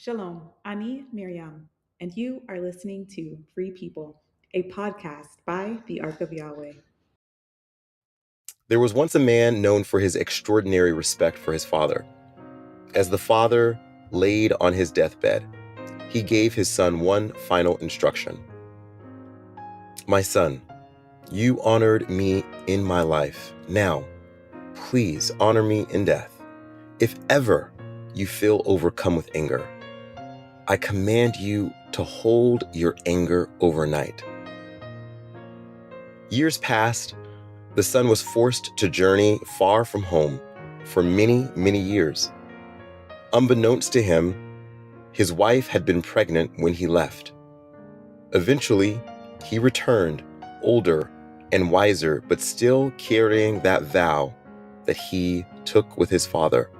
Shalom, Ani Miriam, and you are listening to Free People, a podcast by the Ark of Yahweh. There was once a man known for his extraordinary respect for his father. As the father laid on his deathbed, he gave his son one final instruction. My son, you honored me in my life. Now, please honor me in death. If ever you feel overcome with anger, I command you to hold your anger overnight. Years passed. The son was forced to journey far from home for many, many years. Unbeknownst to him, his wife had been pregnant when he left. Eventually, he returned, older and wiser, but still carrying that vow that he took with his father.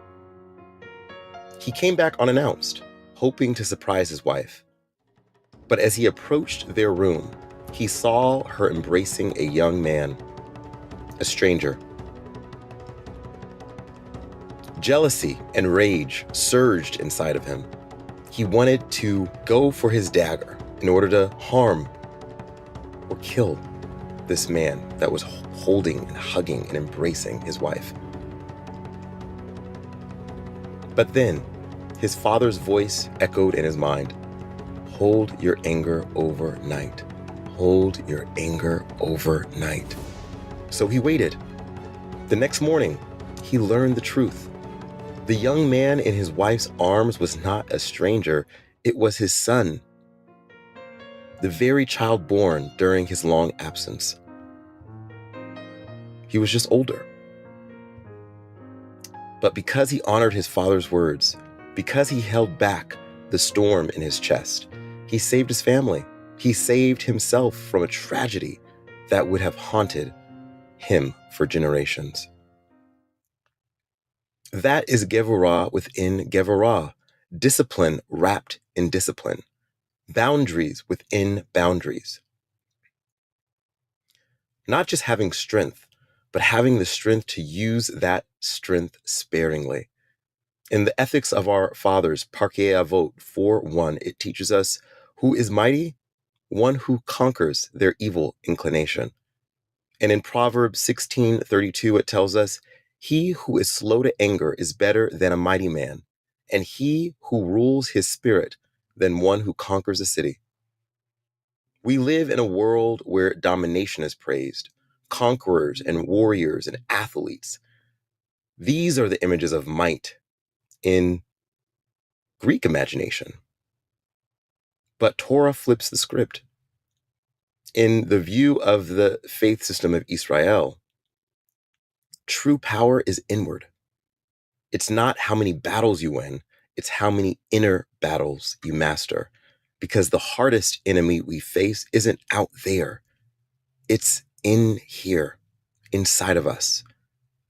He came back unannounced, hoping to surprise his wife. But as he approached their room, he saw her embracing a young man, a stranger. Jealousy and rage surged inside of him. He wanted to go for his dagger in order to harm or kill this man that was holding and hugging and embracing his wife. But then his father's voice echoed in his mind. Hold your anger overnight. Hold your anger overnight. So he waited. The next morning, he learned the truth. The young man in his wife's arms was not a stranger. It was his son, the very child born during his long absence. He was just older. But because he honored his father's words, because he held back the storm in his chest, he saved his family. He saved himself from a tragedy that would have haunted him for generations. That is Gevurah within Gevurah, discipline wrapped in discipline, boundaries within boundaries. Not just having strength, but having the strength to use that strength sparingly. In the ethics of our fathers, Parkei Avot 4:1, it teaches us, who is mighty? One who conquers their evil inclination. And in Proverbs 16:32, it tells us, he who is slow to anger is better than a mighty man, and he who rules his spirit than one who conquers a city. We live in a world where domination is praised, conquerors and warriors and athletes. These are the images of might in Greek imagination. But Torah flips the script. In the view of the faith system of Israel, true power is inward. It's not how many battles you win, it's how many inner battles you master. Because the hardest enemy we face isn't out there. It's in here, inside of us.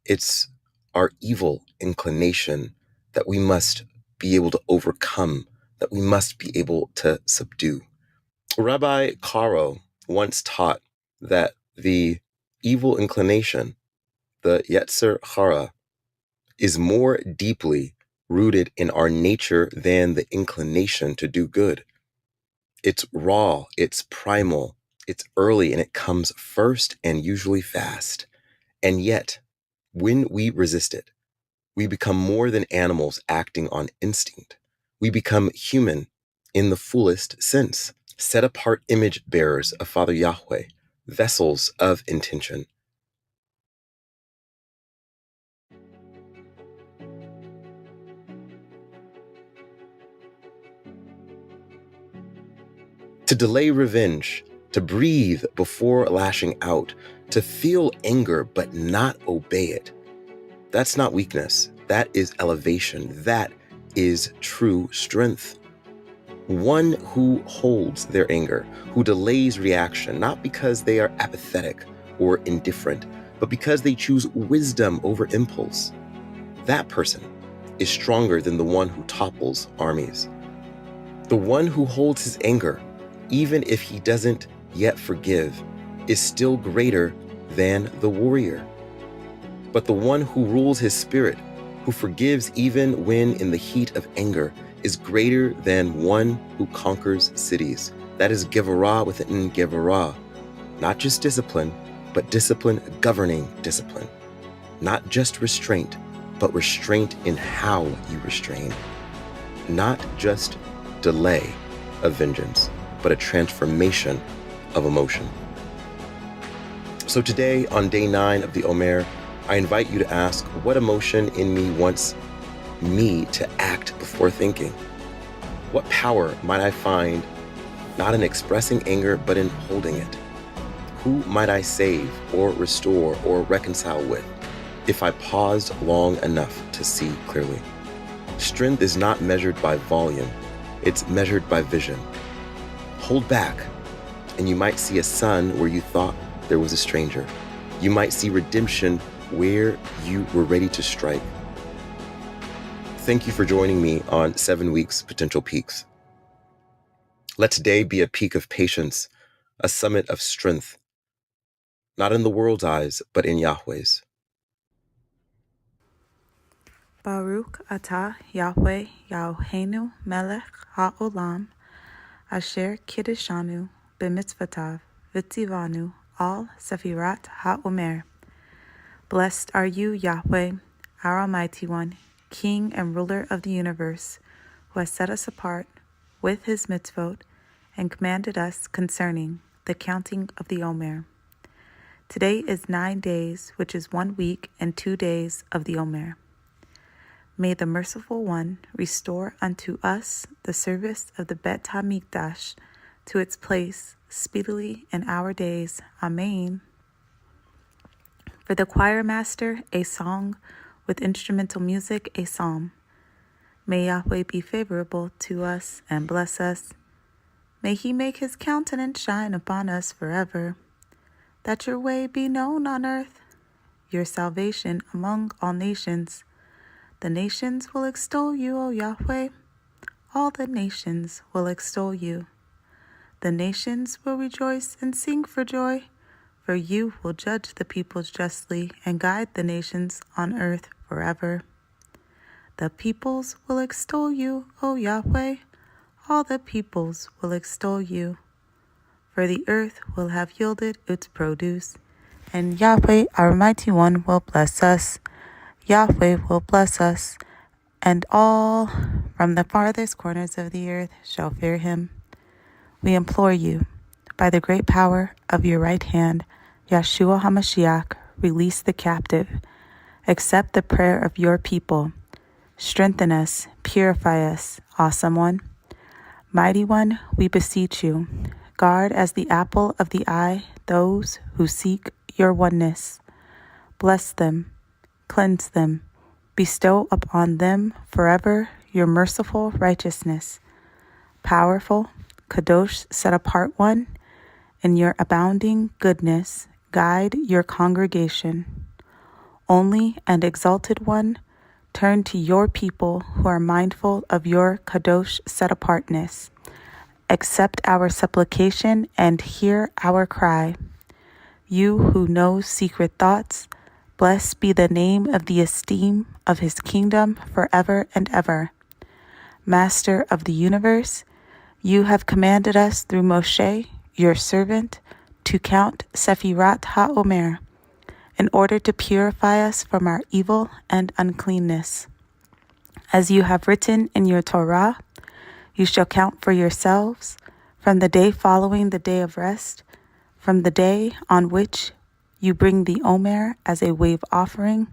It's our evil inclination that we must be able to overcome, that we must be able to subdue. Rabbi Caro once taught that the evil inclination, the Yetzer Hara, is more deeply rooted in our nature than the inclination to do good. It's raw, it's primal, it's early, and it comes first and usually fast. And yet, when we resist it, we become more than animals acting on instinct. We become human in the fullest sense, set apart image bearers of Father Yahweh, vessels of intention. To delay revenge, to breathe before lashing out, to feel anger but not obey it. That's not weakness. That is elevation. That is true strength. One who holds their anger, who delays reaction, not because they are apathetic or indifferent, but because they choose wisdom over impulse. That person is stronger than the one who topples armies. The one who holds his anger, even if he doesn't yet forgive, is still greater than the warrior. But the one who rules his spirit, who forgives even when in the heat of anger, is greater than one who conquers cities. That is Gevurah within Gevurah. Not just discipline, but discipline governing discipline. Not just restraint, but restraint in how you restrain. Not just delay of vengeance, but a transformation of emotion. So today, on day 9 of the Omer, I invite you to ask, what emotion in me wants me to act before thinking? What power might I find not in expressing anger, but in holding it? Who might I save or restore or reconcile with if I paused long enough to see clearly? Strength is not measured by volume, it's measured by vision. Hold back, and you might see a son where you thought there was a stranger. You might see redemption where you were ready to strike. Thank you for joining me on 7 Weeks Potential Peaks. Let today be a peak of patience, a summit of strength, not in the world's eyes, but in Yahweh's. Baruch atah Yahweh Yahuenu melech ha'olam asher kiddeshanu b'mitzvotav v'tzivanu al sefirat ha'omer. Blessed are you, Yahweh, our Almighty One, King and Ruler of the universe, who has set us apart with his mitzvot and commanded us concerning the counting of the Omer. Today is 9 days, which is 1 week and 2 days of the Omer. May the Merciful One restore unto us the service of the Bet HaMikdash to its place speedily in our days. Amen. For the choir master, a song; with instrumental music, a psalm. May Yahweh be favorable to us and bless us. May he make his countenance shine upon us forever. That your way be known on earth, your salvation among all nations. The nations will extol you, O Yahweh. All the nations will extol you. The nations will rejoice and sing for joy, for you will judge the peoples justly and guide the nations on earth forever. The peoples will extol you, O Yahweh. All the peoples will extol you. For the earth will have yielded its produce, and Yahweh, our mighty one, will bless us. Yahweh will bless us, and all from the farthest corners of the earth shall fear him. We implore you, by the great power of your right hand, Yeshua HaMashiach, release the captive. Accept the prayer of your people. Strengthen us, purify us, awesome one. Mighty one, we beseech you, guard as the apple of the eye those who seek your oneness. Bless them, cleanse them, bestow upon them forever your merciful righteousness. Powerful, Kadosh, set apart one, in your abounding goodness, guide your congregation. Only and exalted one, turn to your people who are mindful of your Kadosh set apartness. Accept our supplication and hear our cry. You who know secret thoughts, blessed be the name of the esteem of his kingdom forever and ever. Master of the universe, you have commanded us through Moshe, your servant, to count Sefirat HaOmer, in order to purify us from our evil and uncleanness. As you have written in your Torah, you shall count for yourselves from the day following the day of rest, from the day on which you bring the Omer as a wave offering.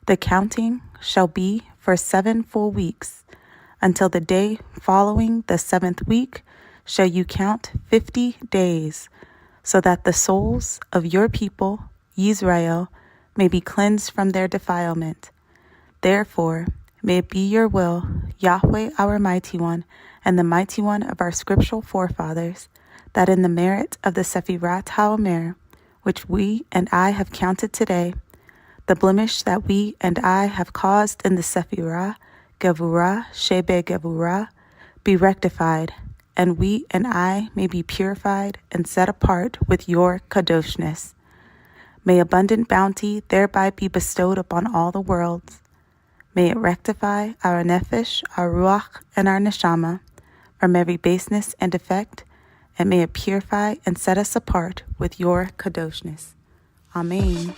The counting shall be for 7 full weeks. Until the day following the 7th week shall you count 50 days, so that the souls of your people, Israel, may be cleansed from their defilement. Therefore, may it be your will, Yahweh our mighty one, and the mighty one of our scriptural forefathers, that in the merit of the Sefirat HaOmer, which we and I have counted today, the blemish that we and I have caused in the Sephirah, Gevurah, Shebe Gevurah, be rectified, and we and I may be purified and set apart with your kadoshness. May abundant bounty thereby be bestowed upon all the worlds. May it rectify our nefesh, our ruach, and our neshama from every baseness and defect, and may it purify and set us apart with your kadoshness. Amen.